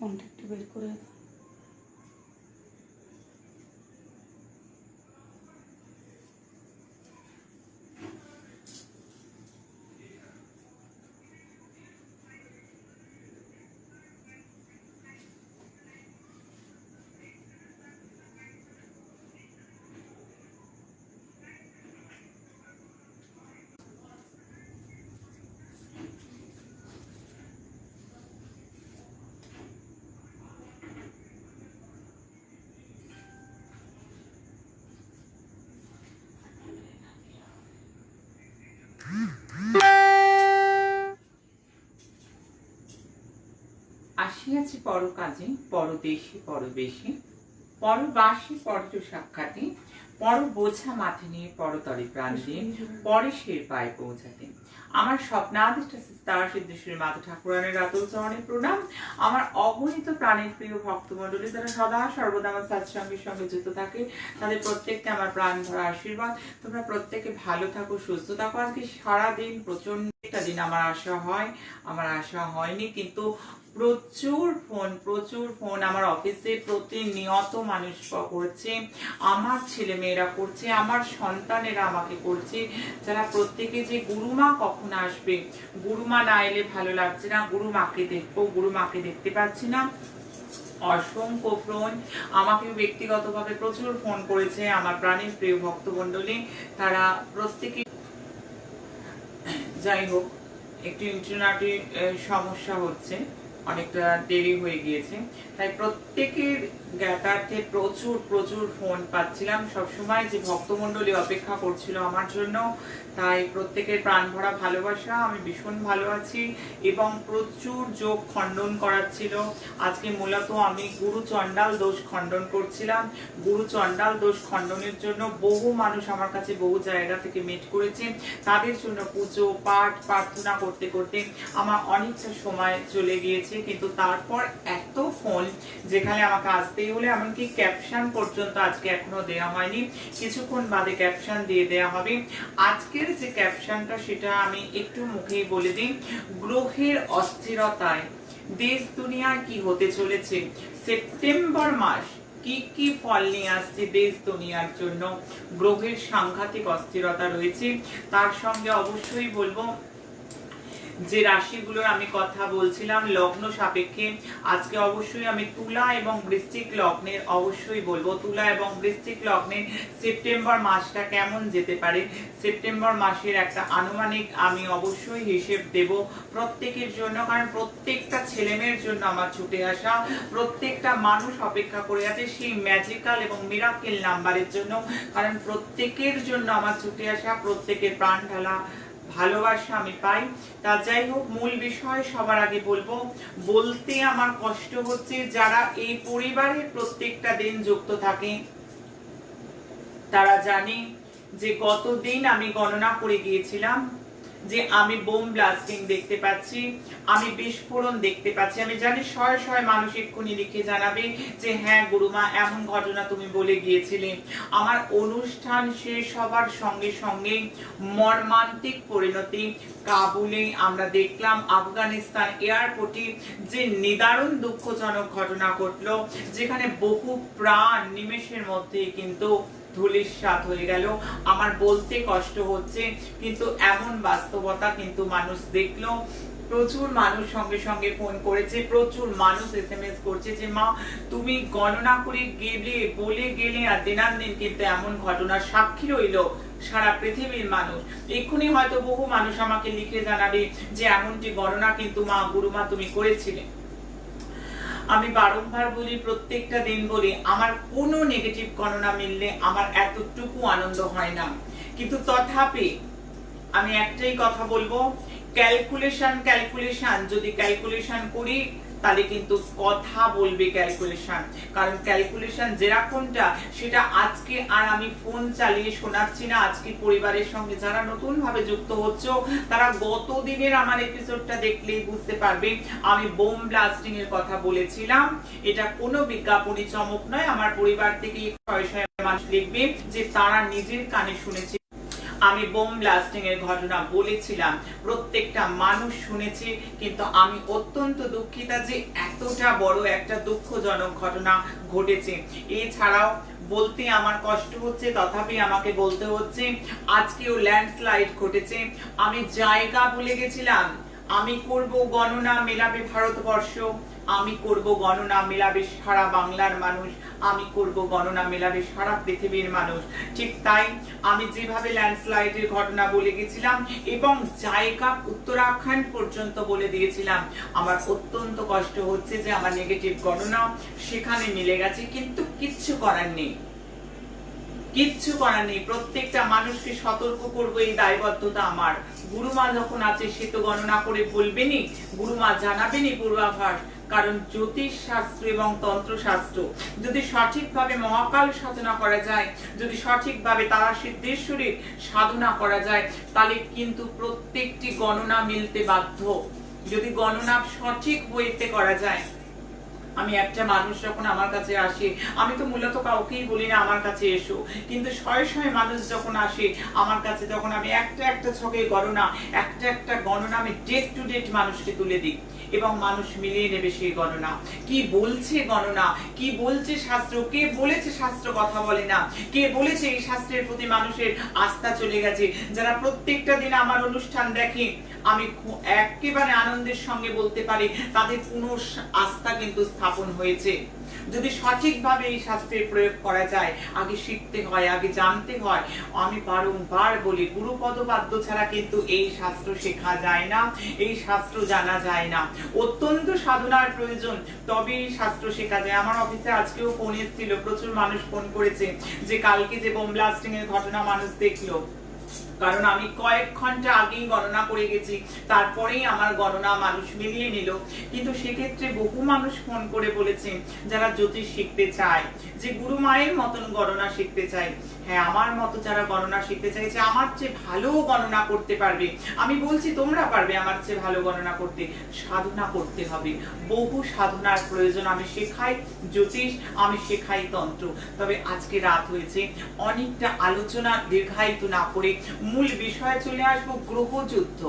ফোনটা একটু বের করে দাও। আসিয়াছি পর কাজে, পরদেশে পরবেশে, পরবাসী পরজ সাক্ষাতে, পর বোঝা মাথে নিয়ে পরতরে প্রাণ দিয়ে পরে শের পায়ে পৌঁছাতে। আমার স্বপ্নাদিষ্ট তার সিদ্ধেশ্বরী মাতা ঠাকুরানের রাতুল চরণে প্রণাম। আমার অগণিত প্রাণের প্রিয় ভক্তমণ্ডলী যারা সদা সর্বদা আমার সৎসঙ্গের সঙ্গে যুক্ত থাকে, তাদের প্রত্যেককে আমার প্রাণ ভরা আশীর্বাদ। তোমরা প্রত্যেকে ভালো থাকো, সুস্থ থাকো। আজকে সারাদিন প্রচন্ড একটা দিন আমার আশা হয়নি, কিন্তু প্রচুর ফোন আমার অফিসে প্রতিনিয়ত মানুষ করছে, আমার ছেলে মেয়েরা করছে, আমার সন্তানেরা আমাকে করছে, যারা প্রত্যেকে যে গুরুমা কখন আসবে, গুরুমা না এলে ভালো লাগছে না, গুরুমাকে দেখবো, গুরুমাকে দেখতে পাচ্ছি না। অসংখ্য ফোন আমাকে ব্যক্তিগতভাবে প্রচুর ফোন করেছে আমার প্রাণের প্রিয় ভক্তমণ্ডলী, তারা প্রত্যেকে। যাই হোক, একটু ইন্টারনেটে সমস্যা হচ্ছে, অনেকটা দেরি হয়ে গিয়েছে, তাই প্রত্যেকের জ্ঞাতার্থে প্রচুর ফোন পাচ্ছিলাম। সবসময় যে ভক্তমণ্ডলী অপেক্ষা করছিল আমার জন্য, তাই প্রত্যেকের প্রাণ ভরা ভালোবাসা। আমি ভীষণ ভালো আছি এবং প্রচুর যোগ খণ্ডন করাচ্ছিল। আজকে মূলত আমি গুরু চণ্ডাল দোষ খণ্ডন করছিলাম। গুরু চণ্ডাল দোষ খণ্ডনের জন্য বহু মানুষ আমার কাছে বহু জায়গা থেকে মেট করেছে, তাদের জন্য পুজো পাঠ প্রার্থনা করতে করতে আমার অনেকটা সময় চলে গিয়েছে। কিন্তু তারপর এত ফোন, যেখানে আমাকে আসতেই হলে, এমনকি ক্যাপশন পর্যন্ত আজকে এখনো দেওয়া হয়নি, কিছুক্ষণ বাদে ক্যাপশন দিয়ে দেওয়া হবে। আজকের যে ক্যাপশনটা সেটা আমি একটু মুখেই বলে দিই। গ্রহের অস্থিরতায় দেশ দুনিয়ার কি হতে চলেছে, সেপ্টেম্বর মাস কি ফল নিয়ে আসছে দেশ দুনিয়ার জন্য, গ্রহের সাংঘাতিক অস্থিরতা রয়েছে। তার সঙ্গে অবশ্যই বলবো যে রাশিগুলোর আমি কথা বলছিলাম লগ্ন সাপেক্ষে, আজকে অবশ্যই আমি তুলা এবং বৃশ্চিক লগ্নের অবশ্যই বলবো। তুলা এবং বৃশ্চিক লগ্নের সেপ্টেম্বর মাসটা কেমন যেতে পারে, সেপ্টেম্বর মাসের একটা আনুমানিক আমি অবশ্যই হিসেব দেব প্রত্যেকের জন্য, কারণ প্রত্যেকটা ছেলেমেয়ের জন্য আমার ছুটে আসা, প্রত্যেকটা মানুষ অপেক্ষা করে আছে সেই ম্যাজিক্যাল এবং মিরাকেল নাম্বারের জন্য, কারণ প্রত্যেকের জন্য আমার ছুটে আসা, প্রত্যেকের প্রাণ ঢালা ভালোবাসা আমি পাই। তা যাই হোক, মূল বিষয় সবার আগে বলতে আমার কষ্ট হচ্ছে, যারা এই পরিবারে প্রত্যেকটা দিন যুক্ত থাকে তারা জানে যে গতদিন আমি গণনা করে গিয়েছিলাম যে আমি বোম ব্লাস্টিং দেখতে পাচ্ছি, আমি বিস্ফোরণ দেখতে পাচ্ছি। আমি জানি শয়ে মানুষ এক্ষুনি লিখে জানাবে যে হ্যাঁ গুরুমা, এমন ঘটনা তুমি বলে গিয়েছিলে। আমার অনুষ্ঠান শেষ হবার সঙ্গে সঙ্গে মর্মান্তিক পরিণতি কাবুলে আমরা দেখলাম। আফগানিস্তান এয়ারপোর্টে যে নিদারুণ দুঃখজনক ঘটনা ঘটলো, যেখানে বহু প্রাণ নিমেষের মধ্যেই কিন্তু ধূলিসাৎ হয়ে গেল। আমার বলতে কষ্ট হচ্ছে, কিন্তু এমন বাস্তবতা কিন্তু মানুষ দেখলো। প্রচুর মানুষ সঙ্গে সঙ্গে ফোন করেছে, প্রচুর মানুষ SMS করছে যে মা তুমি গণনা করে গেলে, বলে গেলে, আর দিনাদিন কিন্তু এমন ঘটনার সাক্ষী রইল সারা পৃথিবীর মানুষ। এক্ষুনি হয়তো বহু মানুষ আমাকে লিখে জানাবে যে এমনটি গণনা কিন্তু মা গুরুমা তুমি করেছিলে। আমি বারংবার বলি, প্রত্যেকটা দিন বলি, আমার কোনো নেগেটিভ গণনা মিললে আমার এতটুকু আনন্দ হয় না, কিন্তু তথাপি আমি একটাই কথা বলবো, ক্যালকুলেশন যদি ক্যালকুলেশন করি তাহলে কিন্তু কথা বলবে ক্যালকুলেশন, কারণ ক্যালকুলেশন যেরকমটা সেটা আজকে আর আমি ফোন চালিয়ে শোনাচ্ছি না। আজকে পরিবারের সঙ্গে যারা নতুন ভাবে যুক্ত হচ্ছে তারা গত দিনের আমার এপিসোডটা দেখলেই বুঝতে পারবে আমি বোম ব্লাস্টিং এর কথা বলেছিলাম। এটা কোনো বিজ্ঞাপনী চমক নয়, আমার পরিবার থেকে শয়ে মানুষ লিখবে যে তারা নিজের কানে শুনেছে। আমি বোম ব্লাস্টিং এর ঘটনা বলেছিলাম, প্রত্যেকটা মানুষ শুনেছে, কিন্তু আমি অত্যন্ত দুঃখিতা যে এতটা বড় একটা দুঃখজনক ঘটনা ঘটেছে। এছাড়াও বলতে আমার কষ্ট হচ্ছে, তথাপি আমাকে বলতে হচ্ছে, আজকেও ল্যান্ডস্লাইড ঘটেছে। আমি জায়গা ভুলে গেছিলাম। আমি করব গণনা, মেলাবে ভারতবর্ষ, আমি করব গণনা, মেলাবে সারা বাংলার মানুষ, আমি করব গণনা, মেলাবে সারা পৃথিবীর মানুষ। ঠিক তাই আমি যেভাবে ল্যান্ডস্লাইডের ঘটনা বলে গেছিলাম এবং জায়গা উত্তরাখণ্ড পর্যন্ত বলে দিয়েছিলাম, আমার অত্যন্ত কষ্ট হচ্ছে যে আমার নেগেটিভ গণনা সেখানে মিলে গেছে, কিন্তু কিচ্ছু করার নেই, কিচ্ছু করার নেই। প্রত্যেকটা মানুষকে সতর্ক করবো, এই দায়বদ্ধতা আমার। গুরুমা যখন আছে সে তো গণনা করে বলবেনি, গুরুমা জানাবেনি পূর্বাভাস। কারণ জ্যোতিষ শাস্ত্র এবং তন্ত্র শাস্ত্র যদি সঠিকভাবে মহাকাল সাধনা করা যায়, যদি সঠিকভাবে তারা সিদ্ধেশ্বরীর সাধনা করা যায়, তাহলে কিন্তু প্রত্যেকটি গণনা মিলতে বাধ্য। যদি গণনা সঠিক বইতে করা যায়। আমি একটা মানুষ যখন আমার কাছে আসে, আমি তো মূলত কাউকেই বলি না আমার কাছে এসো, কিন্তু শয়ে শয়ে মানুষ যখন আসে আমার কাছে, যখন আমি একটা একটা ছকে গণনা, একটা একটা গণনা আমি ডেট টু ডেট মানুষকে তুলে দিই এবং মানুষ মিলিয়ে নেবে সেই গণনা। কি বলছে গণনা, কি বলছে শাস্ত্র, কে বলেছে শাস্ত্র কথা বলে না, কে বলেছে এই শাস্ত্রের প্রতি মানুষের আস্থা চলে গেছে। যারা প্রত্যেকটা দিন আমার অনুষ্ঠান দেখে, আমি একেবারে আনন্দের সঙ্গে বলতে পারি তাদের পুনঃ আস্থা কিন্তু স্থাপন হয়েছে। যদি সঠিকভাবে এই শাস্ত্রের প্রয়োগ করা যায়, আগে শিখতে হয়, আগে জানতে হয়। আমি বারংবার বলি, গুরুপদ বাদ্য ছাড়া কিন্তু এই শাস্ত্র শেখা যায় না, এই শাস্ত্র জানা যায় না। অত্যন্ত সাধনার প্রয়োজন, তবে এই শাস্ত্র শেখা যায়। আমার অফিসে আজকেও ফোন এসেছিল, প্রচুর মানুষ ফোন করেছে যে কালকে যে বোম ব্লাস্টিং এর ঘটনা মানুষ দেখলো, কারণ আমি কয়েক ঘন্টা আগেই গণনা করে গেছি, তারপরেই আমার গণনা মানুষ মিলিয়ে নিল। কিন্তু সেক্ষেত্রে বহু মানুষ ফোন করে বলেছেন যারা জ্যোতিষ শিখতে চায়, যে গুরু মায়ের মতন গণনা শিখতে চায়। হ্যাঁ, আমার মতো যারা গণনা শিখতে চাইছে, আমার চেয়ে ভালো গণনা করতে পারবে, আমি বলছি তোমরা পারবে আমার চেয়ে ভালো গণনা করতে। সাধনা করতে হবে, বহু সাধনার প্রয়োজন। আমি শেখাই জ্যোতিষ, আমি শেখাই তন্ত্র। তবে আজকে রাত হয়েছে, অনেকটা আলোচনা দীর্ঘায়িত না করে মূল বিষয়ে চলে আসবো। গ্রহযুদ্ধ,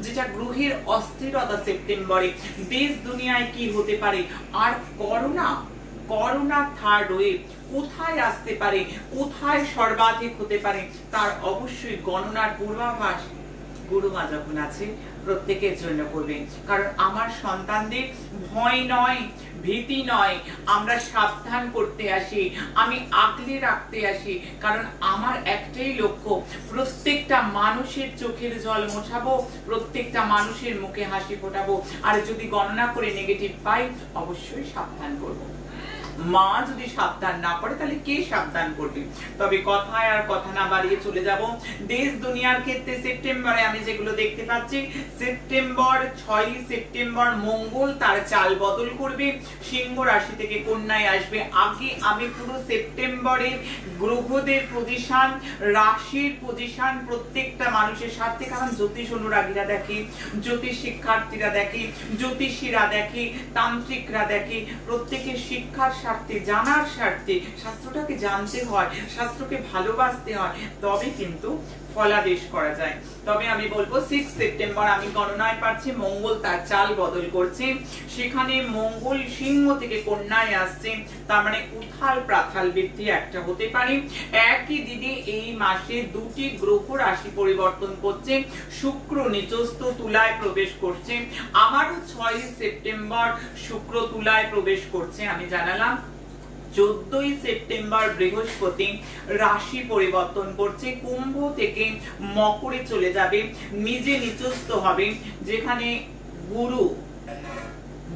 যেটা গ্রহের অস্থিরতা সেপ্টেম্বরে দেশ দুনিয়ায় কি হতে পারে, আর করোনা থার্ড ওয়েভ কোথায় আসতে পারে, কোথায় সর্বাধিক হতে পারে, তার অবশ্যই গণনার পূর্বাভাস গুরুমা যখন আছে প্রত্যেকের জন্য করবে। কারণ আমার সন্তানদের ভয় নয়, ভীতি নয়, আমরা সাবধান করতে আসি, আমি আগলে রাখতে আসি। কারণ আমার একটাই লক্ষ্য, প্রত্যেকটা মানুষের চোখের জল মোছাবো, প্রত্যেকটা মানুষের মুখে হাসি ফোটাবো। আর যদি গণনা করে নেগেটিভ পাই, অবশ্যই সাবধান করবো। মা যদি সাবধান না করে, তাহলে কে সাবধান করবে? তবে কথায় আর কথা না বাড়িয়ে চলে যাব দেশ দুনিয়ার ক্ষেত্রে। সেপ্টেম্বরে আমি যেগুলো দেখতে পাচ্ছি, সেপ্টেম্বর 6 সেপ্টেম্বর মঙ্গল তার চাল বদল করবে, সিংহ রাশি থেকে কন্যায় আসবে। আগে আমি পুরো সেপ্টেম্বরের গ্রহদের পজিশন, রাশির পজিশন প্রত্যেকটা মানুষের স্বার্থে, কারণ জ্যোতিষ অনুরাগীরা দেখে, জ্যোতিষ শিক্ষার্থীরা দেখে, জ্যোতিষীরা দেখে, তান্ত্রিকরা দেখে, প্রত্যেকের শিক্ষার স্বার্থে, জানার স্বার্থে শাস্ত্রটাকে জানতে হয়, শাস্ত্রকে ভালোবাসতে হয়, তবে কিন্তু ফলাদেশ করা যায়। তবে আমি বলবো 6 সেপ্টেম্বর আমি গণনায় পাচ্ছি মঙ্গল তার চাল বদল করছে, সেখানে মঙ্গল সিংহ থেকে কন্যায় আসছে। তার মানে উথাল পাথাল বৃদ্ধি একটা হতে পারে। একই দিনে এই মাসে দুটি গ্রহ রাশি পরিবর্তন করছে, শুক্র নিচস্থ তুলায় প্রবেশ করছে। আমারও 6 সেপ্টেম্বর শুক্র তুলায় প্রবেশ করছে, আমি জানালাম। 14 সেপ্টেম্বর বৃহস্পতি রাশি পরিবর্তন করছে, কুম্ভ থেকে মকরে চলে যাবে, নিজে নিচস্থ হবে। যেখানে গুরু,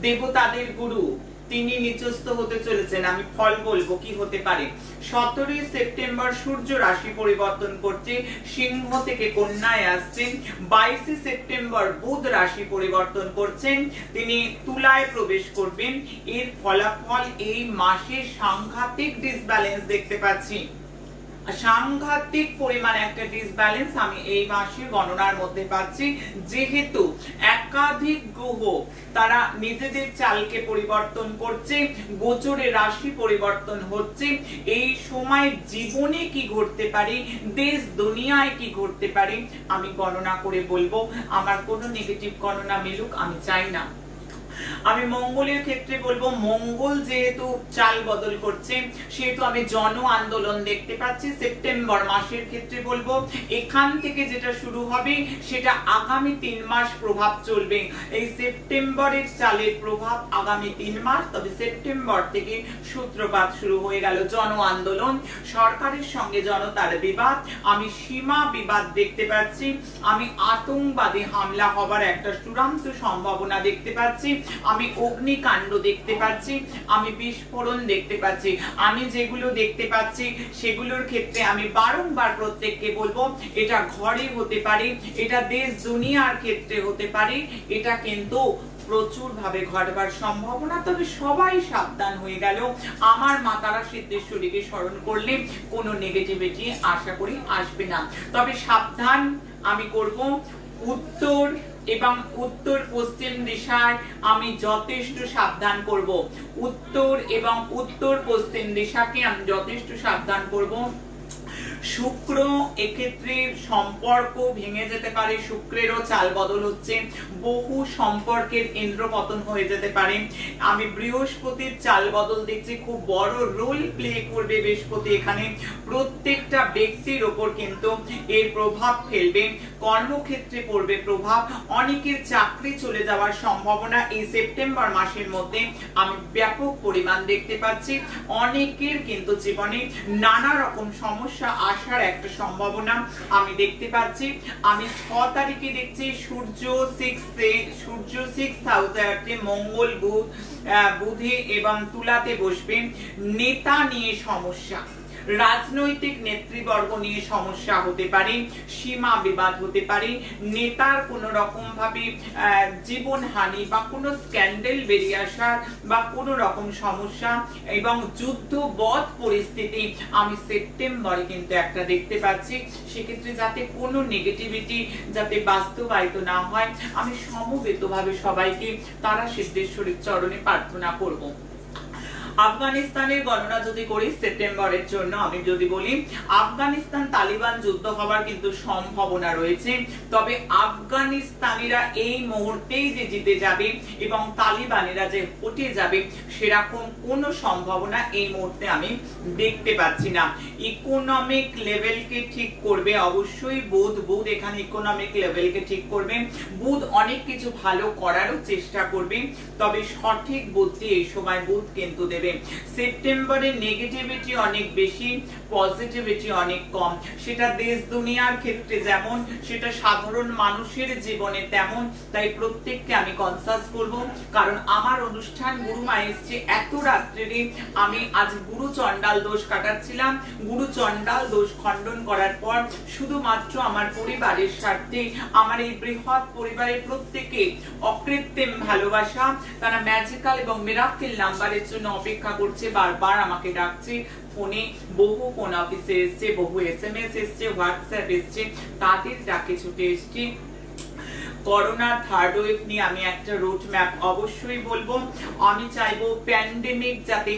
দেবতাদের গুরু, তিনি নিচস্থ হতে চলেছেন। আমি ফল বলবো কি হতে পারে। 17 সেপ্টেম্বর সূর্য রাশি পরিবর্তন করছে, সিংহ থেকে কন্যায় আসছেন। 22 সেপ্টেম্বর বুধ রাশি পরিবর্তন করছেন, তিনি তুলায় প্রবেশ করবেন। এর ফলাফল এই মাসে সাংঘাতিক ডিসব্যালেন্স দেখতে পাচ্ছি। সাংঘাতিক পরিমাণে একটা ডিসব্যালেন্স আমি এই মাসে গণনার মধ্যে পাচ্ছি, যেহেতু একাধিক গ্রহ তারা নিজেদের চালকে পরিবর্তন করছে, গোচরে রাশি পরিবর্তন হচ্ছে। এই সময় জীবনে কি ঘটতে পারে, দেশ দুনিয়ায় কি ঘটতে পারে আমি গণনা করে বলবো। আমার কোনো নেগেটিভ গণনা মিলুক আমি চাই না। আমি মঙ্গলের ক্ষেত্রে বলবো, মঙ্গল যেহেতু চাল বদল করছে সেহেতু আমি জন আন্দোলন দেখতে পাচ্ছি। সেপ্টেম্বর মাসের ক্ষেত্রে বলবো এখান থেকে যেটা শুরু হবে সেটা আগামী 3 মাস প্রভাব চলবে। এই সেপ্টেম্বরের চালের প্রভাব আগামী 3 মাস, তবে সেপ্টেম্বর থেকে সূত্রপাত শুরু হয়ে গেল জন আন্দোলন, সরকারের সঙ্গে জনতার বিবাদ, আমি সীমা বিবাদ দেখতে পাচ্ছি, আমি আতঙ্কবাদী হামলা হবার একটা চূড়ান্ত সম্ভাবনা দেখতে পাচ্ছি, আমি অগ্নিকাণ্ড দেখতে পাচ্ছি, আমি বিস্ফোরণ দেখতে পাচ্ছি। আমি যেগুলো দেখতে পাচ্ছি সেগুলোর ক্ষেত্রে আমি বারংবার প্রত্যেককে বলবো এটা ঘরে হতে পারে, এটা দেশ দুনিয়ার ক্ষেত্রে হতে পারে, এটা কিন্তু প্রচুর ভাবে ঘটবার সম্ভাবনা। তবে সবাই সাবধান হয়ে গেল। আমার মা তারা সিদ্ধেশ্বরীকে স্মরণ করলে কোনো নেগেটিভিটি আশা করি আসবে না। তবে সাবধান আমি করব উত্তর এবং উত্তর পশ্চিম দিশায় আমি যথেষ্ট সাবধান করব। উত্তর এবং উত্তর পশ্চিম দিশাকে আমি যথেষ্ট সাবধান করব। শুক্র এক্ষেত্রে সম্পর্ক ভেঙে যেতে পারে, শুক্রেরও চাল বদল হচ্ছে, বহু সম্পর্কের ইন্দ্রপতন হয়ে যেতে পারে। আমি বৃহস্পতির চাল বদল দেখছি, খুব বড় রোল প্লে করবে বৃহস্পতি এখানে, প্রত্যেকটা ব্যক্তির ওপর কিন্তু এর প্রভাব ফেলবে, কর্মক্ষেত্রে পড়বে প্রভাব, অনেকের চাকরি চলে যাওয়ার সম্ভাবনা এই সেপ্টেম্বর মাসের মধ্যে আমি ব্যাপক পরিমাণ দেখতে পাচ্ছি। অনেকের কিন্তু জীবনে নানা রকম সমস্যা আসার একটা সম্ভাবনা আমি দেখতে পাচ্ছি। আমি 6 তারিখে দেখছি সূর্য 6 হাউসে মঙ্গল বুধে এবং তুলাতে বসবে। নেতা নিয়ে সমস্যা, রাজনৈতিক নেতৃবর্গ নিয়ে সমস্যা হতে পারে, সীমা বিবাদ হতে পারে, নেতার কোনো রকম ভাবে জীবনহানি বা কোনো স্ক্যান্ডেল বেরিয়ে আসার বা কোনো রকম সমস্যা এবং যুদ্ধবৎ পরিস্থিতি আমি সেপ্টেম্বরে কিন্তু একটা দেখতে পাচ্ছি। সেক্ষেত্রে যাতে কোনো নেগেটিভিটি যাতে বাস্তবায়িত না হয় আমি সমবেতভাবে সবাইকে তারা সিদ্ধেশ্বরীর চরণে প্রার্থনা করব। আফগানিস্তানের গণনা যদি করি সেপ্টেম্বরের জন্য, আমি যদি বলি আফগানিস্তান তালিবান যুদ্ধ হওয়ার কিন্তু সম্ভাবনা রয়েছে, তবে আফগানিস্তানিরা এই মুহূর্তেই যে জিতে যাবে এবং তালিবানিরা যে হটে যাবে সেরকম কোনো সম্ভাবনা এই মুহূর্তে আমি দেখতে পাচ্ছি না। ইকোনমিক লেভেলকে ঠিক করবে অবশ্যই বুধ এখানে ইকোনমিক লেভেলকে ঠিক করবে। বুধ অনেক কিছু ভালো করারও চেষ্টা করবে, তবে সঠিক বুদ্ধি এই সময় বুধ কিন্তু দেবে। সেপ্টেম্বরে নেগেটিভিটি অনেক বেশি, পজিটিভিটি অনেক কম, সেটা দেশ দুনিয়ার ক্ষেত্রে যেমন সেটা সাধারণ মানুষের জীবনে তেমন। তাই প্রত্যেককে আমি কনসাস করব, কারণ আমার অনুষ্ঠান গুরুমা এসছে এত রাত্রে, আমি আজ গুরু চণ্ডাল দোষ কাটাচ্ছিলাম। গুরু চণ্ডাল দোষ খণ্ডন করার পর শুধুমাত্র আমার পরিবারের স্বার্থে, আমার এই বৃহৎ পরিবারের প্রত্যেকে অকৃত্রিম ভালোবাসা, তারা ম্যাজিক্যাল এবং মিরাকেল নাম্বারের জন্য অপেক্ষা করছে, বারবার আমাকে ডাকছে ফোনে, বহু ফোন অফিসে এসছে, বহু SMS এসছে, হোয়াটসঅ্যাপ এসছে, তাদের ডাকে ছুটে এসছি। করোনা থার্ড ওয়েভ নিয়ে আমি একটা রুট ম্যাপ অবশ্যই বলবো। আমি চাইবো প্যান্ডেমিক যাতে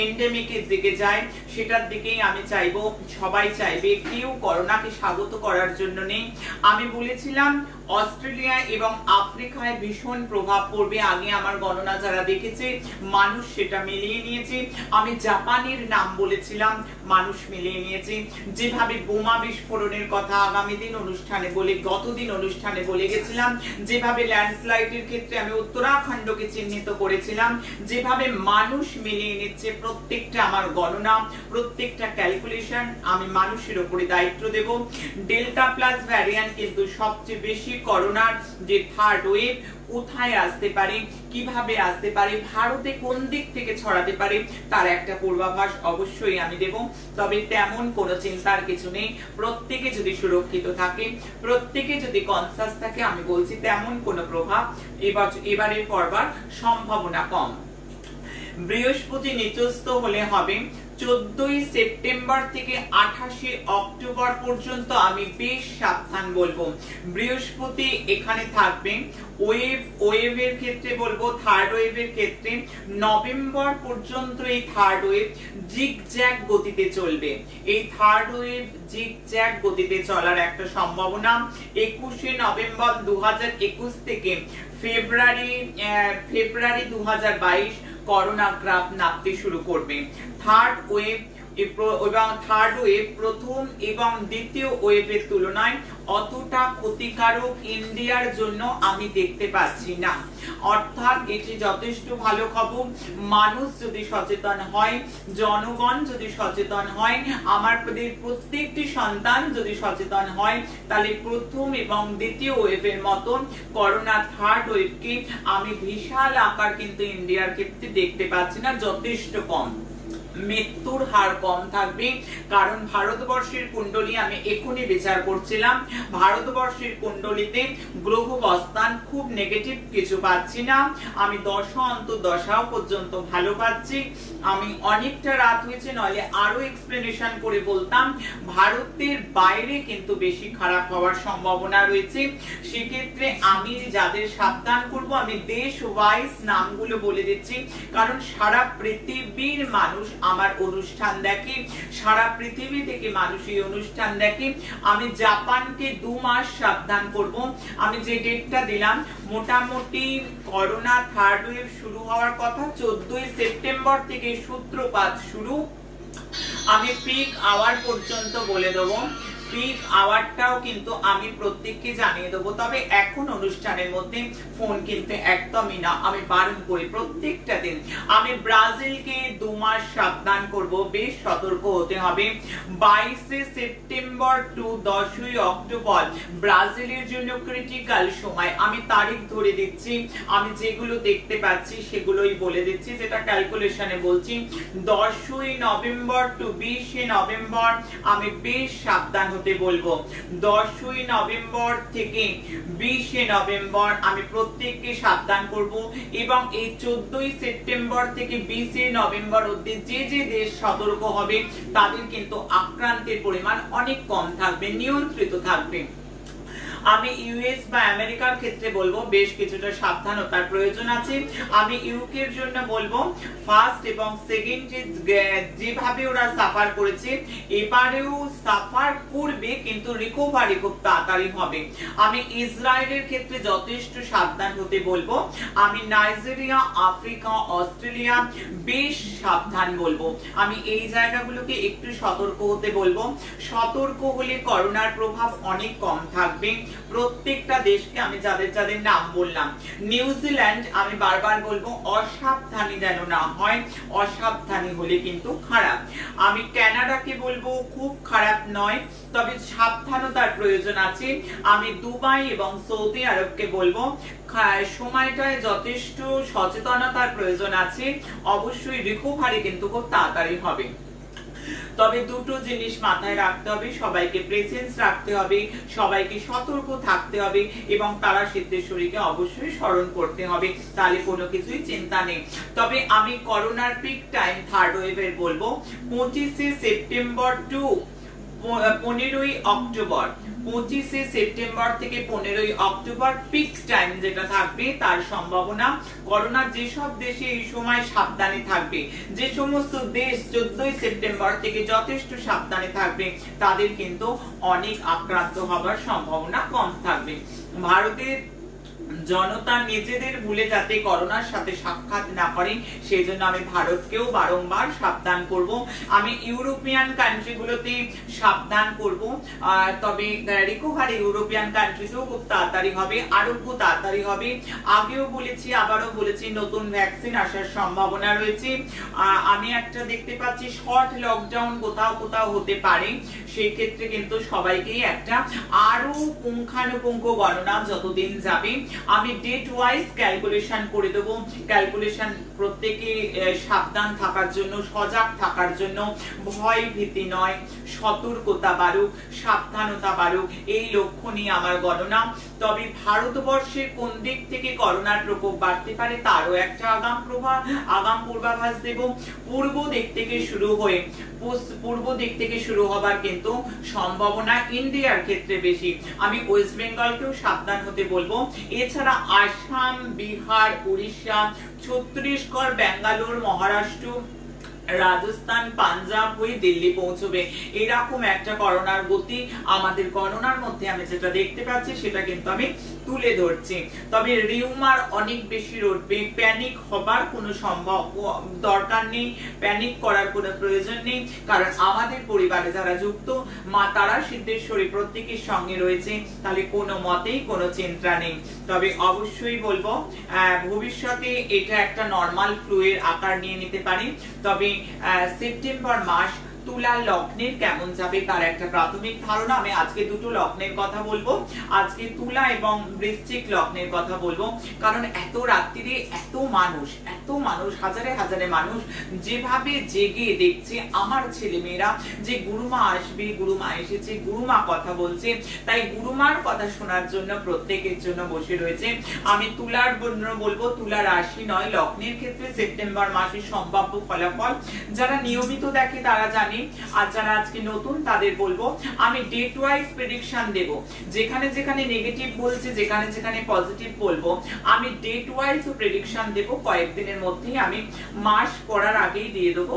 এন্ডেমিকের দিকে যায়, সেটার দিকেই আমি চাইবো। সবাই চাইবে, কেউ করোনাকে স্বাগত করার জন্য নেই। আমি বলেছিলাম অস্ট্রেলিয়া এবং আফ্রিকায় ভীষণ প্রভাব পড়বে, আগে আমার গণনা যারা দেখেছে মানুষ সেটা মিলিয়ে নিয়েছে। আমি জাপানের নাম বলেছিলাম, মানুষ মিলিয়ে নিয়েছে। যেভাবে বোমা বিস্ফোরণের কথা আগামী দিন অনুষ্ঠানে বলে, গতদিন অনুষ্ঠানে বলে গেছিলাম, যেভাবে ল্যান্ডস্লাইডের ক্ষেত্রে আমি উত্তরাখণ্ডকে চিহ্নিত করেছিলাম, যেভাবে মানুষ মিলিয়ে নিচ্ছে প্রত্যেকটা আমার গণনা, প্রত্যেকটা ক্যালকুলেশন আমি মানুষের উপরে দায়িত্ব দেব। ডেল্টা প্লাস ভ্যারিয়েন্ট কিন্তু সবচেয়ে বেশি করোনার যে থার্ড ওয়েভ কোথায় আসতে পারে, কিভাবে আসতে পারে, ভারতে কোন দিক থেকে ছড়াতে পারে তার একটা পূর্বাভাস অবশ্যই আমি দেব। তবে তেমন কোনো চিন্তার কিছু নেই, প্রত্যেকে যদি সুরক্ষিত থাকে, প্রত্যেকে যদি কনসাস থাকে, আমি বলছি তেমন কোনো প্রভাব এবারের পড়বার সম্ভাবনা কম। বৃহস্পতি নিচস্থ হলে হবে 14ই সেপ্টেম্বর থেকে 28শে অক্টোবর পর্যন্ত আমি বেশ সাবধান বলবো। বৃহস্পতি এখানে থাকবে। ওয়েভের ক্ষেত্রে বলবো, থার্ড ওয়েভের ক্ষেত্রে নভেম্বর পর্যন্ত এই থার্ড ওয়েভ জিগজ্যাগ গতিতে চলবে। এই থার্ড ওয়েভ জিগজ্যাগ গতিতে চলার একটা সম্ভাবনা। 21শে নভেম্বর 2021 থেকে ফেব্রুয়ারি 2022 করোনা গ্রাফ নামতে শুরু করবে। থার্ড ওয়েভ এবং থার্ড ওয়েভ প্রথম এবং দ্বিতীয় ওয়েভের তুলনায় অতটা ক্ষতিকারক ইন্ডিয়ার জন্য আমি দেখতে পাচ্ছি না। অর্থাৎ এটি যথেষ্ট ভালো খবর। মানুষ যদি সচেতন হয়, জনগণ যদি সচেতন হয়, আমাদের প্রত্যেকটি সন্তান যদি সচেতন হয়, তাহলে প্রথম এবং দ্বিতীয় ওয়েভের মতন করোনা থার্ড ওয়েভকে আমি বিশাল আকার কিন্তু ইন্ডিয়ার ক্ষেত্রে দেখতে পাচ্ছি না, যথেষ্ট কম। মৃত্যুর হার কম থাকবে, কারণ ভারতবর্ষের কুণ্ডলী আমি এখনই বিচার করছিলাম। ভারতবর্ষের কুণ্ডলীতে গ্রহ অবস্থান খুব নেগেটিভ কিছু পাচ্ছি না। আমি দশা অন্তর্দশাও পর্যন্ত ভালো পাচ্ছি। আমি অনেকটা রাত হয়েছে, নইলে আরো এক্সপ্লেনেশন করে বলতাম। ভারতের বাইরে কিন্তু বেশি খারাপ হওয়ার সম্ভাবনা রয়েছে। সেক্ষেত্রে আমি যাদের সাবধান করব, আমি দেশ ওয়াইজ নামগুলো বলে দিচ্ছি, কারণ সারা পৃথিবীর মানুষ আমার অনুষ্ঠান দেখে, সারা পৃথিবী থেকে মানুষ এই অনুষ্ঠান দেখে। আমি জাপানকে 2 মাস সাবধান করব। আমি যে ডেটটা দিলাম, মোটামুটি করোনা থার্ড ওয়েভ শুরু হওয়ার কথা 14ই সেপ্টেম্বর থেকে সূত্রপাত শুরু। আমি পিক আওয়ার পর্যন্ত বলে দেবো। পিক আওয়ারটাও কিন্তু আমি প্রত্যেককে জানিয়ে দেবো। তবে এখন অনুষ্ঠানের মধ্যে ফোন কিনতে একদমই না, আমি বারণ করি প্রত্যেকটা দিন। আমি ব্রাজিলকে 2 মাস সাবধান করব, বেশ সতর্ক হতে হবে। 22শে সেপ্টেম্বর টু 10ই অক্টোবর ব্রাজিলের জন্য ক্রিটিক্যাল সময়। আমি তারিখ ধরে দিচ্ছি, আমি যেগুলো দেখতে পাচ্ছি সেগুলোই বলে দিচ্ছি, যেটা ক্যালকুলেশনে বলছি। 10ই নভেম্বর টু 20শে নভেম্বর আমি বেশ সাবধান হতে বলবো। 10ই নভেম্বর থেকে 20শে নভেম্বর আমি প্রত্যেককে সাবধান করব। এবং এই 14ই সেপ্টেম্বর থেকে 20শে নভেম্বর অবধি যে যে দেশ সতর্ক হবে, তাদের কিন্তু আক্রান্তের পরিমাণ অনেক কম থাকবে, নিয়ন্ত্রিত থাকবে। আমি ইউএস বা আমেরিকার ক্ষেত্রে বলবো বেশ কিছুটা সাবধানতার প্রয়োজন আছে। আমি ইউকের জন্য বলবো ফার্স্ট এবং সেকেন্ড যেভাবে ওরা সাফার করেছে, এবারেও সাফার করবে, কিন্তু রিকভারি খুব তাড়াতাড়ি হবে। আমি ইসরায়েলের ক্ষেত্রে যথেষ্ট সাবধান হতে বলবো। আমি নাইজেরিয়া, আফ্রিকা, অস্ট্রেলিয়া বেশ সাবধান বলবো। আমি এই জায়গাগুলোকে একটু সতর্ক হতে বলবো। সতর্ক হলে করোনার প্রভাব অনেক কম থাকবে। প্রত্যেকটা দেশকে আমি যাদের যাদের নাম বললাম। নিউজিল্যান্ড আমি বারবার বলবো অসাবধানী যেন না হয়, অসাবধানী হলে কিন্তু খারাপ। আমি কানাডাকে বলবো খুব খারাপ নয়, তবে সাবধানতার প্রয়োজন আছে। আমি দুবাই এবং সৌদি আরবকে বলবো সময়টায় যথেষ্ট সচেতনতার প্রয়োজন আছে। অবশ্যই রিকভারি কিন্তু খুব তাড়াতাড়ি হবে। তবে দুটো জিনিস মাথায় রাখতে হবে, সবাইকে প্রেজেন্স রাখতে হবে, সবাইকে সতর্ক থাকতে হবে, এবং তারা সিদ্ধেশ্বরীকে অবশ্যই স্মরণ করতে হবে, তাহলে কোনো কিছুই চিন্তা নেই। তবে আমি করোনার পিক টাইম থার্ড ওয়েভের বলবো 25শে সেপ্টেম্বর টু 15ই অক্টোবর। 25শে সেপ্টেম্বর থেকে 15ই অক্টোবর পিক টাইম যেটা থাকবে, তার সম্ভাবনা করোনা যেসব দেশে এই সময় সাবধানে থাকবে, যে সমস্ত দেশ 14ই সেপ্টেম্বর থেকে যথেষ্ট সাবধানে থাকবে, তাদের কিন্তু অনেক আক্রান্ত হবার সম্ভাবনা কম থাকবে। ভারতের জনতা নিজেদের ভুলে যাতে করোনার সাথে সাক্ষাৎ না করে, সেই জন্য আমি ভারতকেও বারংবার সাবধান করব। আমি ইউরোপিয়ান কান্ট্রিগুলোতে সাবধান করব। তবে রিকভারি ইউরোপিয়ান কান্ট্রিতেও খুব তাড়াতাড়ি হবে, আরোগ্য তাড়াতাড়ি হবে। আগেও বলেছি, আবারও বলেছি, নতুন ভ্যাকসিন আসার সম্ভাবনা রয়েছে। আমি একটা দেখতে পাচ্ছি শর্ট লকডাউন কোথাও কোথাও হতে পারে। সেই ক্ষেত্রে কিন্তু সবাইকেই একটা আরো পুঙ্খানুপুঙ্খ গণনা যতদিন যাবে আমি ডেট ওয়াইজ ক্যালকুলেশন করে দেবো। ক্যালকুলেশন প্রত্যেকে সাবধান থাকার জন্য, সজাগ থাকার জন্য, ভয় ভীতি নয়, সতর্কতা বাড়ুক, সাবধানতা বাড়ুক, এই লক্ষ্য নিয়ে আমার গণনা। তবে ভারতবর্ষের কোন দিক থেকে করোনার প্রকোপ বাড়তে পারে তারও একটা আগাম পূর্বাভাস দেব। পূর্ব দিক থেকে শুরু হবার কিন্তু সম্ভাবনা ইন্ডিয়ার ক্ষেত্রে বেশি। আমি ওয়েস্ট বেঙ্গলকেও সাবধান হতে বলবো। এছাড়া আসাম, বিহার, উড়িষ্যা, ছত্তিশগড়, ব্যাঙ্গালোর, মহারাষ্ট্র, রাজস্থান, পাঞ্জাব হয়ে দিল্লি পৌঁছবে। এরকম একটা করোনার গতি আমাদের গণনার মধ্যে আমি যেটা দেখতে পাচ্ছি সেটা কিন্তু আমি তুলে ধরছি। তবে রিউমার অনেক বেশি রটবে। প্যানিক হবার কোনো দরকার নেই, প্যানিক করার কোনো প্রয়োজন নেই, কারণ আমাদের পরিবারে যারা যুক্ত মা তারা সিদ্ধেশ্বরী প্রত্যেকের সঙ্গে রয়েছে, তাহলে কোনো মতেই কোনো চিন্তা নেই। তবে অবশ্যই বলবো ভবিষ্যতে এটা একটা নর্মাল ফ্লু এর আকার নিয়ে নিতে পারে। তবে সেপ্টেম্বর মাস তুলা লগ্নের কেমন যাবে তার একটা প্রাথমিক ধারণা। আমি আজকে দুটো লগ্নের কথা বলবো, আজকে তুলা এবং বৃশ্চিক লগ্নের কথা বলবো। কারণ এত রাত্রিরে এত মানুষ হাজারে হাজারে মানুষ যেভাবে জেগে দেখছে আমার ছেলে মেয়েরা যে গুরুমা আসবে, গুরুমা এসেছে, গুরুমা কথা বলছে, তাই গুরুমার কথা শোনার জন্য প্রত্যেকের জন্য বসে রয়েছে। আমি তুলার বলবো, তুলা রাশি নয় লগ্নের ক্ষেত্রে সেপ্টেম্বর মাসের সম্ভাব্য ফলাফল যারা নিয়মিত দেখে তারা জানে, আর যারা আজকে নতুন তাদের বলবো আমি ডেট ওয়াইজ প্রেডিকশন দেব। যেখানে যেখানে নেগেটিভ বলছে, যেখানে যেখানে পজিটিভ বলবো, আমি ডেট ওয়াইজ প্রেডিকশন দেব। কয়েকদিনের মধ্যেই আমি মাস পড়ার আগেই দিয়ে দেবো।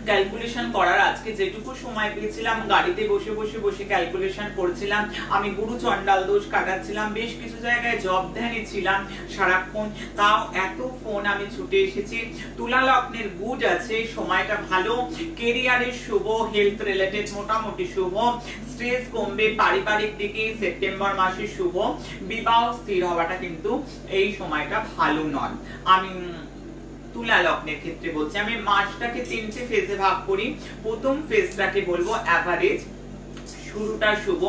ক্যালকুলেশন করার আজকে যেটুকু সময় পেয়েছিলাম গাড়িতে বসে ক্যালকুলেশন করছিলাম। আমি গুরু চন্ডাল দোষ কাটাচ্ছিলাম, বেশ কিছু জায়গায় জব ধ্যানে ছিলাম সারাক্ষণ, তাও এত ফোন আমি ছুটে এসেছি। তুলা লগ্নের গুড আছে, সময়টা ভালো, কেরিয়ারের শুভ, হেলথ রিলেটেড মোটামুটি শুভ, স্ট্রেস কমবে, পারিবারিক দিকে সেপ্টেম্বর মাসে শুভ, বিবাহ স্থির হওয়াটা কিন্তু এই সময়টা ভালো নয়। আমি তুলা লগ্নের ক্ষেত্রে বলছি। আমি মাসটাকে তিনটে ফেজে ভাগ করি। প্রথম ফেজটাকে বলবো অ্যাভারেজ, শুরুটা শুভ,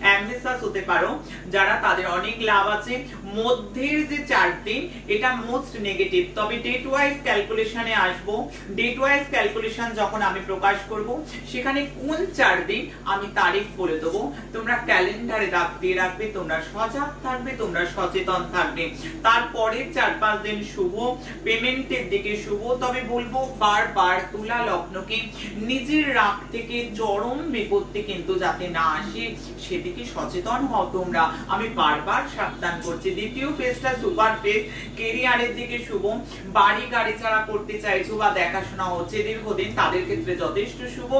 অ্যাম্বিশাস হতে পারো যারা, তাদের অনেক লাভ আছে। মধ্যের যে 4 দিন এটা মোস্ট নেগেটিভ। তবে ডেট ওয়াইজ ক্যালকুলেশনে আসবো। ডেট ওয়াইজ ক্যালকুলেশন যখন আমি প্রকাশ করব সেখানে কোন 4 দিন আমি তারিখ বলে দেবো, তোমরা ক্যালেন্ডারে দিয়ে রাখবে, তোমরা সজাগ থাকবে, তোমরা সচেতন থাকবে। তারপরে 4-5 দিন শুভ, পেমেন্টের দিকে শুভ। তবে বলবো বারবার তুলা লগ্নকে নিজের রাগ থেকে চরম বিপত্তি কিন্তু যাতে না আসে সেদিকে সচেতন হও তোমরা, আমি বারবার সাবধান করছি। দ্বিতীয় ফেজটা সুপার ফেজ, কেরিয়ারের দিকে শুভ। বাড়ি গাড়ি ছাড়া করতে চাইছো বা দেখাশোনা হচ্ছে দীর্ঘদিন, তাদের ক্ষেত্রে যথেষ্ট শুভ।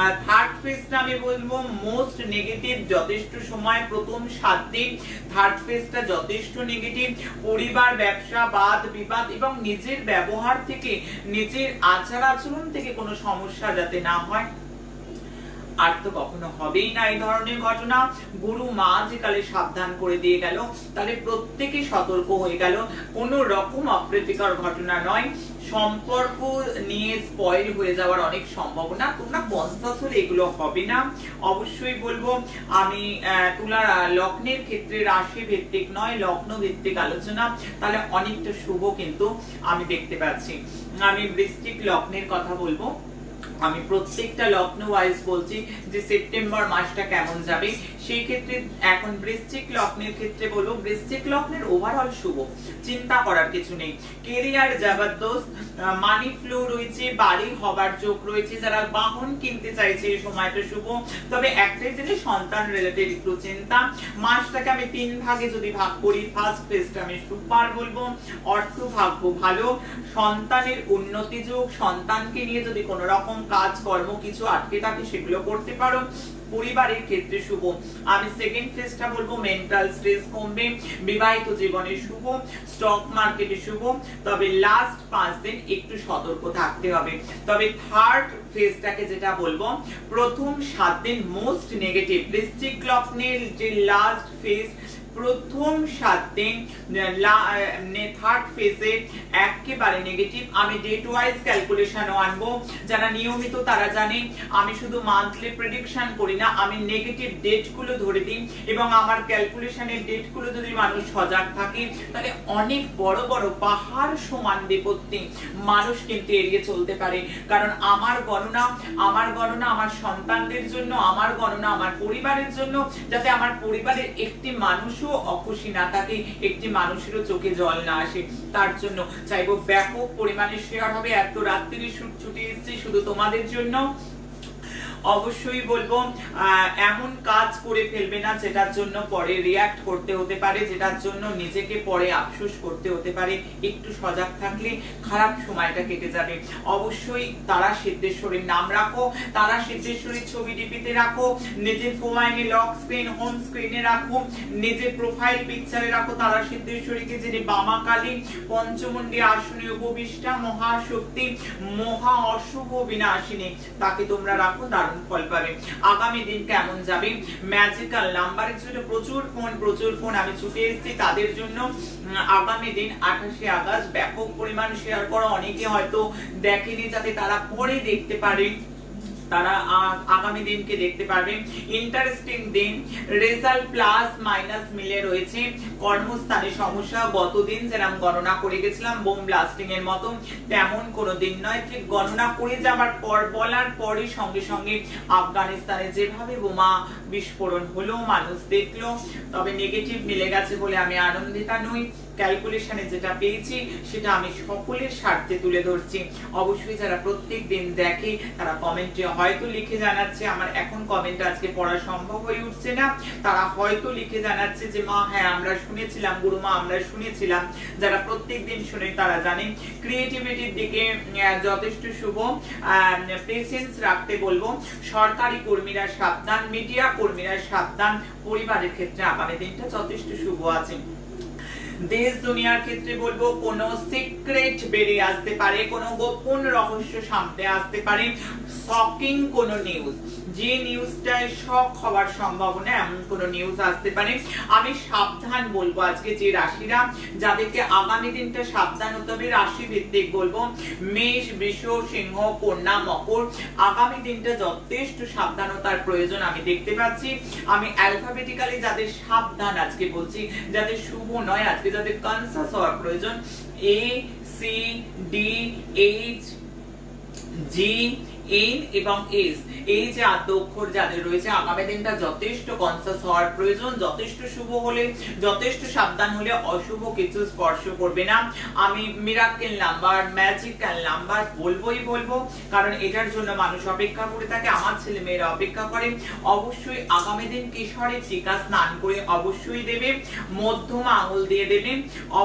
আর থার্ড ফেজটা আমি বলবো মোস্ট নেগেটিভ, যথেষ্ট সময় প্রথম 7 দিন। থার্ড ফেজটা যথেষ্ট নেগেটিভ। পরিবার, ব্যবসা, বাদ বিবাদ এবং নিজের ব্যবহার থেকে, নিজের আচার আচরণ থেকে কোনো সমস্যা যাতে না হয়, আর তো কখনো হবেই না এই ধরনের ঘটনা। গুরু মা যে কালে সাবধান করে দিয়ে গেল, তাহলে প্রত্যেকে সতর্ক হয়ে গেল। কোনো রকম অপ্রীতিকর ঘটনা নয়, সম্পর্ক নিয়ে স্পয়েল হয়ে যাওয়ার অনেক সম্ভাবনা। তোমরা কনসাস হলে এগুলো হবে না। অবশ্যই বলবো আমি তুলা লগ্নের ক্ষেত্রে রাশি ভিত্তিক নয়, লগ্ন ভিত্তিক আলোচনা, তাহলে অনেকটা শুভ কিন্তু আমি দেখতে পাচ্ছি। আমি বৃশ্চিক লগ্নের কথা বলবো। আমি প্রত্যেকটা লগ্ন ওয়াইজ বলছি যে সেপ্টেম্বর মাসটা কেমন যাবে। সেই ক্ষেত্রে এখন বৃশ্চিক লগ্নের ক্ষেত্রে বলবো, বৃশ্চিক লগ্নের ওভারঅল শুভ, চিন্তা করার কিছু নেই। কেরিয়ার জবরদস্ত, মানি ফ্লো রয়েছে, বাড়ি হবার যোগ রয়েছে। যারা বাহন কিনতে চাইছে এই সময়টা শুভ। তবে একটাই জিনিস, সন্তান রিলেটেড একটু চিন্তা। মাসটাকে আমি 3 ভাগে যদি ভাগ করি, ফার্স্ট ফেজটা আমি সুপার বলবো, অর্থ ভাগ্য ভালো, সন্তানের উন্নতি যোগ, সন্তানকে নিয়ে যদি কোনো রকম কাজ কর্ম কিছু আটকে থাকে সেগুলো করতে পারো। পরিবারের ক্ষেত্রে শুভ। আমি সেকেন্ড ফেজটা বলবো মেন্টাল স্ট্রেস কমবে, বিবাহিত জীবনে শুভ, স্টক মার্কেটে শুভ। তবে লাস্ট 5 দিন একটু সতর্ক থাকতে হবে। তবে থার্ড ফেজটাকে যেটা বলবো, প্রথম 7 দিন মোস্ট নেগেটিভ। বৃশ্চিক লগ্নের যে লাস্ট ফেজ, প্রথম 7 দিন থার্ড ফেজে একেবারে নেগেটিভ। আমি ডেট ওয়াইজ ক্যালকুলেশনও আনবো। যারা নিয়মিত তারা জানে আমি শুধু মান্থলি প্রেডিকশন করি না, আমি নেগেটিভ ডেটগুলো ধরে দিই এবং আমার ক্যালকুলেশনের ডেটগুলো যদি মানুষ সজাগ থাকে তাহলে অনেক বড় বড় পাহাড় সমান বিপত্তি মানুষ কিন্তু এড়িয়ে চলতে পারে। কারণ আমার গণনা আমার সন্তানদের জন্য, আমার গণনা আমার পরিবারের জন্য, যাতে আমার পরিবারের একটি মানুষও অখুশি না থাকে, একটি মানুষেরও চোখে জল না আসে, তার জন্য চাইবো ব্যাপক পরিমাণে শেয়ার হবে। এত রাত্রি ছুটে এসেছি শুধু তোমাদের জন্য। অবশ্যই বলবো এমন কাজ করে ফেলবে না যেটার জন্য পরে রিঅ্যাক্ট করতে হতে পারে, যেটার জন্য নিজেকে পরে আফসোস করতে হতে পারে। একটু সজাগ থাকলে খারাপ সময়টা কেটে যাবে। অবশ্যই তারা সিদ্ধেশ্বরীর নাম রাখো, তারা সিদ্ধেশ্বরীর ছবি ডিপিতে রাখো, নিজের মোবাইলে লক স্ক্রিন হোম স্ক্রিনে রাখো, নিজের প্রোফাইল পিকচারে রাখো তারা সিদ্ধেশ্বরীকে, যিনি বামা কালী, পঞ্চমুণ্ডী আসনে উপবিষ্টা, মহাশক্তি, মহা অশুভ বিনাশিনী, তাকে তোমরা রাখো, দারুণ ফল পাবে। আগামী দিন কেমন যাবে? ম্যাজিক্যাল নাম্বারের জন্য প্রচুর ফোন আমি ছুটে এসেছি তাদের জন্য। আগামী দিন 28 আগস্ট ব্যাপক পরিমাণ শেয়ার করো। অনেকে হয়তো দেখেনি, যাতে তারা পরে দেখতে পারে, তারা আগামী দিনকে দেখতে পারবে। ইন্টারেস্টিং দিন, রেজাল্ট প্লাস মাইনাস মিলে রয়েছে। কর্মস্থানে সমস্যা, গতদিন যেরকম গণনা করে গেছিলাম বোম ব্লাস্টিং এর মতো, তেমন কোনো দিন নয়। ঠিক গণনা করে যাবার পর, বলার পরই সঙ্গে সঙ্গে আফগানিস্তানে যেভাবে বোমা বিস্ফোরণ হলো, মানুষ দেখলো, তবে নেগেটিভ মিলে গেছে বলে আমি আনন্দিতা নই। ক্যালকুলেশনে যেটা পেয়েছি সেটা আমি সকলের স্বার্থে তুলে ধরছি। অবশ্যই যারা প্রত্যেক দিন দেখে তারা কমেন্টে হয়তো লিখে জানাচ্ছে, আমার এখন কমেন্ট আজকে পড়া সম্ভব হয়ে উঠছে না, তারা হয়তো লিখে জানাচ্ছে যে মা হ্যাঁ আমরা শুনেছিলাম, গুরুমা আমরা শুনেছিলাম। যারা প্রত্যেক দিন শুনে তারা জানেন। ক্রিয়েটিভিটির দিকে যথেষ্ট শুভ, পেশেন্স রাখতে বলবো। সরকারি কর্মীরা সাবধান, মিডিয়া কর্মীরা সাবধান। পরিবারের ক্ষেত্রে আগামী দিনটা যথেষ্ট শুভ আছে। দেশ দুনিয়ার ক্ষেত্রে বলবো কোনো সিক্রেট বেরিয়ে আসতে পারে, কোনো গোপন রহস্য সামনে আসতে পারে, শকিং কোনো নিউজ, যে নিউজটায় শক হওয়ার সম্ভাবনা এমন কোনো নিউজ আসতে পারে। আমি সাবধান বলবো আজকে যে রাশিরা, যাদেরকে আগামী দিনটা সাবধান হতে হবে, রাশি ভিত্তিক বলবো মেষ, বৃষ, সিংহ, কন্যা, মকর। আগামী দিনটা যথেষ্ট সাবধানতার প্রয়োজন আমি দেখতে পাচ্ছি। আমি অ্যালফাবেটিক্যালি যাদের সাবধান আজকে বলছি, যাদের শুভ নয় আজকে, যাদের কনসাস হওয়ার প্রয়োজন, এ, সি, ডি, এইচ, জি, এন এবং এস, এই যে 8 অক্ষর যাদের রয়েছে, আগামী দিনটা যথেষ্ট কনসাস হওয়ার প্রয়োজন। যথেষ্ট শুভ হলে, যথেষ্ট সাবধান হলে অশুভ কিছু স্পর্শ করবে না। আমি মিরাকেল নাম্বার, ম্যাজিক্যাল নাম্বার বলবো, কারণ এটার জন্য মানুষ অপেক্ষা করে থাকে, আমার ছেলে মেয়েরা অপেক্ষা করে। অবশ্যই আগামী দিন কেশরের টিকা স্নান করে অবশ্যই দেবে, মধ্যমা আঙুল দিয়ে দেবে,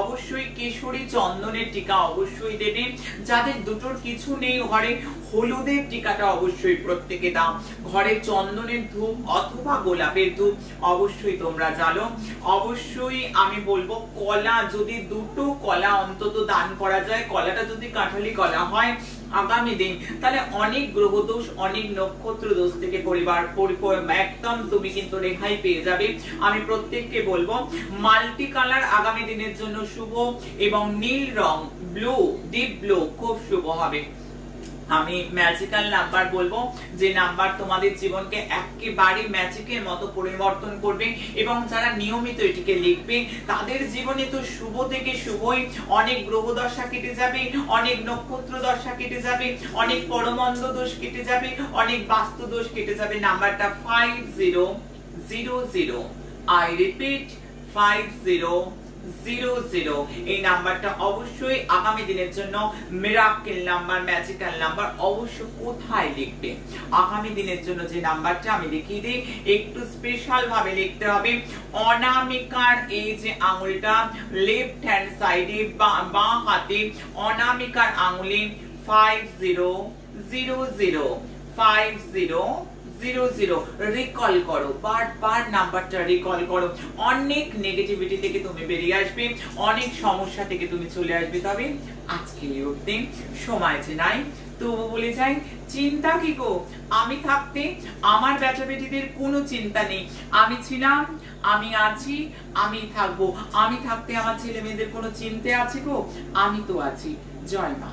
অবশ্যই কেশরী চন্দনের টিকা অবশ্যই দেবে। যাদের দুটোর কিছু নেই ঘরে, হলুদের টিকাটা অবশ্যই প্রত্যেকে দাও। ঘরে চন্দনের ধূপ অথবা গোলাপের ধূপ অবশ্যই তোমরা জ্বালো। অবশ্যই আমি বলবো কলা, যদি দুটো কলা অন্তত দান করা যায়, কলাটা যদি কাঁঠালি কলা হয় আগামী দিন, তাহলে অনেক গ্রহ দোষ, অনেক নক্ষত্র দোষ থেকে পরিবার একদম তুমি কিন্তু রেহাই পেয়ে যাবে। আমি প্রত্যেককে বলবো মাল্টি কালার আগামী দিনের জন্য শুভ, এবং নীল রং, ব্লু, ডিপ ব্লু খুব শুভ হবে। আমি ম্যাজিক্যাল নাম্বার বলবো, যে নাম্বার তোমাদের জীবনকে একেবারে ম্যাজিকের মতো পরিবর্তন করবে, এবং যারা নিয়মিত এটিকে লিখবে তাদের জীবনে তো শুভ থেকে শুভই। অনেক গ্রহ দশা কেটে যাবে, অনেক নক্ষত্র দশা কেটে যাবে, অনেক পরমন্দ দোষ কেটে যাবে, অনেক বাস্তু দোষ কেটে যাবে। নাম্বারটা 5000। I repeat 5000। এই নাম্বারটা অবশ্যই আগামী দিনের জন্য মিরাকেল নাম্বার, ম্যাজিক্যাল নাম্বার। অবশ্য কোথায় লিখবে আগামী দিনের জন্য যে নাম্বারটা আমি দেখিয়ে দিই, একটু স্পেশাল ভাবে লিখতে হবে। অনামিকার এই যে আঙুলটা লেফট হ্যান্ড সাইডে, বাঁ হাতে অনামিকার আঙুলে 5000 রিকল করো, বারবার নাম্বারটা রিকল করো। অনেক নেগেটিভিটি থেকে তুমি বেরিয়ে আসবে, অনেক সমস্যা থেকে তুমি চলে আসবে। তবে আজকে এই অবধি, সময় যে নাই তবু বলে যাই, চিন্তা কি গো, আমি থাকতে আমার বেটা বেটিদের কোনো চিন্তা নেই। আমি ছিলাম, আমি আছি, আমি থাকবো। আমি থাকতে আমার ছেলে মেয়েদের কোনো চিন্তা আছে গো? আমি তো আছি। জয় মা।